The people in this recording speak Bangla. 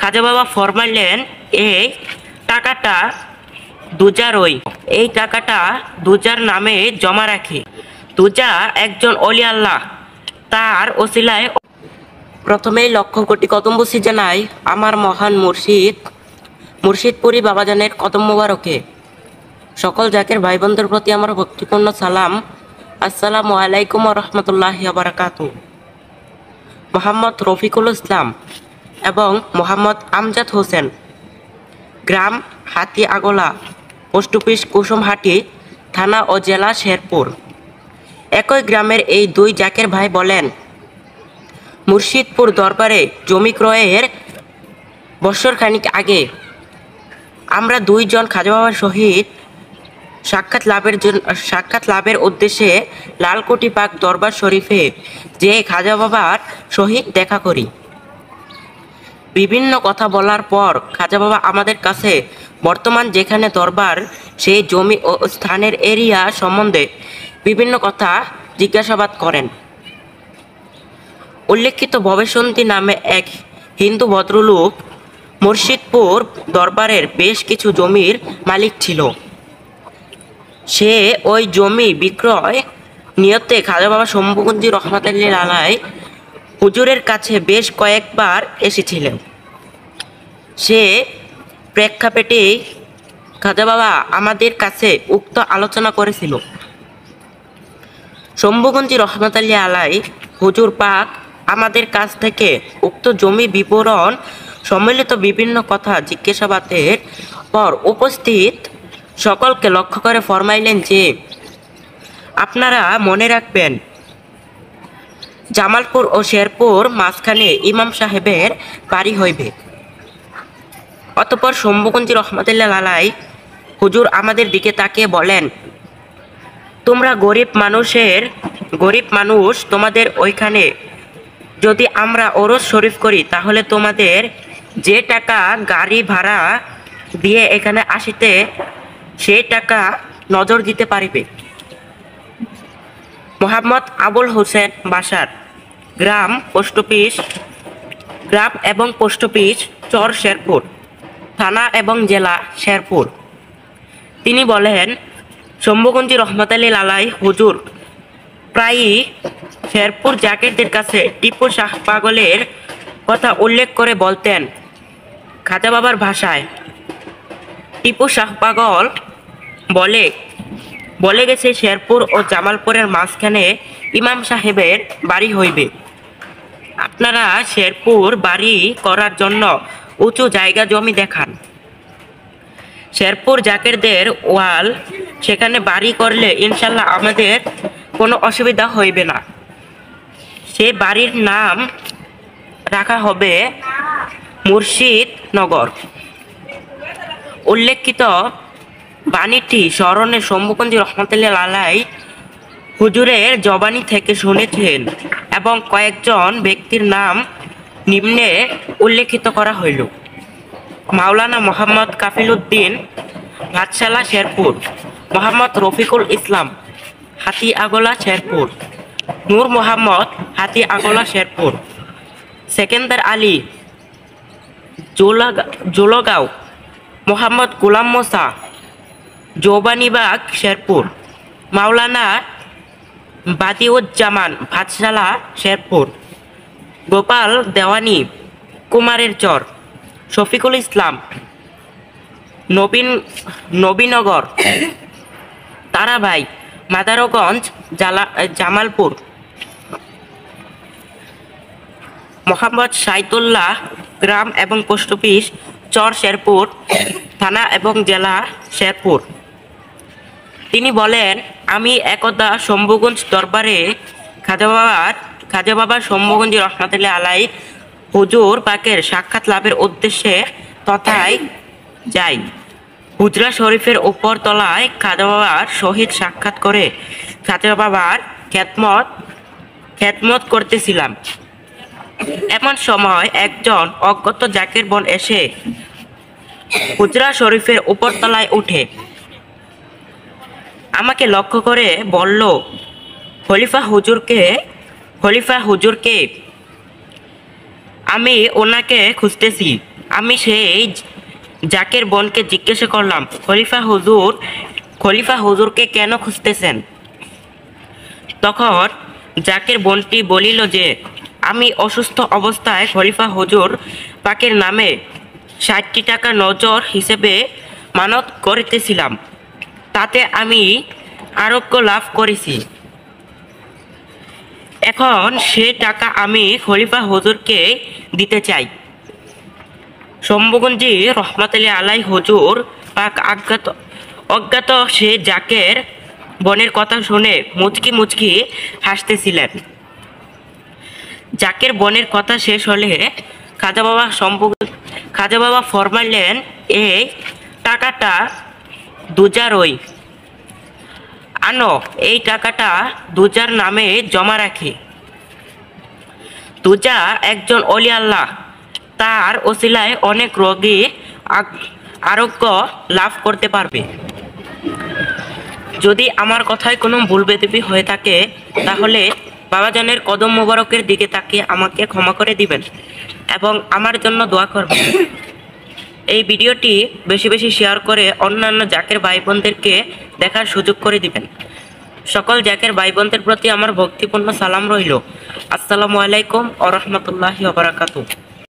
খাজা বাবা ফরমাইলেন, এই টাকাটা দুজারই, এই টাকাটা দুজার নামে জমা রাখি। দুজা একজন অলি আল্লাহ, তার ওসিলায় প্রথমেই লক্ষ কোটি কদম বসি জানাই আমার মহান মুর্শিদপুরি বাবাজানের কদম মোবারকে। সকল জাকের ভাই বোনদের প্রতি আমার ভক্তিপূর্ণ সালাম। আসসালামু আলাইকুম ওয়া রাহমাতুল্লাহি ওয়া বারাকাতুহু। মোহাম্মদ রফিকুল ইসলাম এবং মোহাম্মদ আমজাদ হোসেন, গ্রাম হাতি আগলা, পোস্ট অফিস কুসুমহাটি, থানা ও জেলা শেরপুর। একই গ্রামের এই দুই জাকের ভাই বলেন, মুর্শিদপুর দরবারে জমি ক্রয়ের বৎসরখানিক আগে আমরা দুইজন খাজা বাবার সহিত সাক্ষাৎ লাভের উদ্দেশ্যে লালকুটি পাক দরবার শরীফে যে খাজা বাবার সহিত দেখা করি। বিভিন্ন কথা বলার পর খাজা বাবা আমাদের কাছে বর্তমান যেখানে দরবার সেই জমি ও স্থানের এরিয়া সম্বন্ধে বিভিন্ন কথা জিজ্ঞাসাবাদ করেন। উল্লেখিত ভবেশন্তী নামে এক হিন্দু ভদ্রলোক মুর্শিদপুর দরবারের বেশ কিছু জমির মালিক ছিল। সে ওই জমি বিক্রয় নিয়তে খাজা বাবা শম্ভুগঞ্জি রহমাতুল্লাহ আলাইহি হুজুরের কাছে বেশ কয়েকবার এসেছিলেন। সে প্রেক্ষাপটে খাজা বাবা আমাদের কাছে উক্ত আলোচনা করেছিল। শম্ভুগঞ্জি রহমাতুল্লাহ আলাইহি হুজুর পাক আমাদের কাছ থেকে উক্ত জমি বিবরণ সম্মিলিত বিভিন্ন কথা জিজ্ঞাসাবাদের পর উপস্থিত সকলকে লক্ষ্য করে ফরমাইলেন যে, আপনারা মনে রাখবেন, জামালপুর ও শেরপুর মাঝখানে ইমাম সাহেবের বাড়ি হইবে। অতঃপর শম্ভুগঞ্জি রহমাতুল্লাহ আলাইহি হুজুর আমাদের দিকে তাকিয়ে বলেন, তোমরা গরিব মানুষ, তোমাদের ওইখানে যদি আমরা ওরস শরীফ করি তাহলে তোমাদের যে টাকা গাড়ি ভাড়া দিয়ে এখানে আসিতে সেই টাকা নজর দিতে পারিবে। মোহাম্মদ আবুল হোসেন বাসার, গ্রাম এবং পোস্ট অফিস চর শেরপুর, থানা এবং জেলা শেরপুর। তিনি বলেন, শম্ভুগঞ্জি রহমাতুল্লাহ আলাইহি হুজুর প্রায়ই শেরপুর জাকেরদের কাছে টিপু শাহ পাগলের কথা উল্লেখ করে বলতেন। খাজা বাবার ভাষায়, টিপু শাহ পাগল বলে গেছে শেরপুর ও জামালপুরের মাঝখানে ইমাম সাহেবের বাড়ি হইবে। আপনারা শেরপুর বাড়ি করার জন্য উঁচু জায়গা জমি দেখান। শেরপুর জাকেরদের ওয়াল, সেখানে বাড়ি করলে ইনশাল্লাহ আমাদের কোনো অসুবিধা হইবে না। সে বাড়ির নাম রাখা হবে মুর্শিদনগর। উল্লেখিত বাণীটি স্মরণে শম্ভুগঞ্জি রহমাতুল্লাহ আলাইহি হুজুরের জবানি থেকে শুনেছেন এবং কয়েকজন ব্যক্তির নাম নিম্নে উল্লেখিত করা হইল: মাওলানা মোহাম্মদ কাফিল উদ্দিন, ভাতশালা শেরপুর; মোহাম্মদ রফিকুল ইসলাম, হাতি আগলা শেরপুর; নূর মোহাম্মদ, হাতি আগলা শেরপুর; সেকেন্দার আলী, জোলগাঁও; মোহাম্মদ গোলাম মোসা, জোবানিবাগ শেরপুর; মাওলানা বাদিউজ্জামান, ভাতশালা শেরপুর; গোপাল দেওয়ানি, কুমারের চর; শফিকুল ইসলাম, নবীনগর; তারাভাই, মাদারগঞ্জ, জামালপুর; মোহাম্মদ সাইদুল্লাহ, গ্রাম এবং পোস্ট অফিস চর শেরপুর, থানা এবং জেলা শেরপুর। তিনি বলেন, আমি একদা শম্ভুগঞ্জ দরবারে খাজা বাবা শম্ভুগঞ্জি রহমাতুল্লাহ আলাইহি হুজুর পাকের সাক্ষাৎ লাভের উদ্দেশ্যে তথায় যাই। হুজরা শরীফের উপর তলায় খাজা বাবার সহিত সাক্ষাৎ করে খাজা বাবার খেদমত করতেছিলাম। এমন সময় একজন অজ্ঞাত জাকির বোন এসে হুজরা শরীফের উপর তলায় উঠে আমাকে লক্ষ্য করে বলল, খলিফা হুজুরকে আমি ওনাকে খুঁজতেছি। আমি সেই জাকের বোনকে জিজ্ঞাসা করলাম, খলিফা হুজুরকে কেন খুঁজতেছেন? তখন জাকের বোনটি বলিল যে, আমি অসুস্থ অবস্থায় খলিফা হুজুর পাকের নামে 60 টাকা নজর হিসেবে মানত করিতেছিলাম, তাতে আমি আরোগ্য লাভ করেছি। এখন সে টাকা আমি খলিফা হুজুরকে দিতে চাই। শম্ভুগঞ্জি রহমতুল্লাহ আলাই হুজুর পাক অজ্ঞাত সে জাকের বোনের কথা শুনে মুচকি মুচকি হাসতেছিলেন। জাকের বোনের কথা শেষ হলে খাজা বাবা ফরমাইলেন, এই টাকাটা দুজার আনো, এই টাকাটা দুজার নামে জমা রাখি। দুজা একজন অলি আল্লাহ, তার ওসিলায় অনেক রোগী আরোগ্য লাভ করতে পারবে। যদি আমার কথায় কোনো ভুল বেদবি হয়ে থাকে তাহলে বাবাজানের কদম মোবারকের দিকে তাকিয়ে আমাকে ক্ষমা করে দিবেন এবং আমার জন্য দোয়া করবেন। এই ভিডিওটি বেশি বেশি শেয়ার করে অন্যান্য জাকের ভাই বোনদেরকে দেখার সুযোগ করে দিবেন। সকল জাকের ভাই বোনদের প্রতি আমার ভক্তিপূর্ণ সালাম রইল। আসসালামু আলাইকুম ওয়া রাহমাতুল্লাহি ওয়া বারাকাতুহু।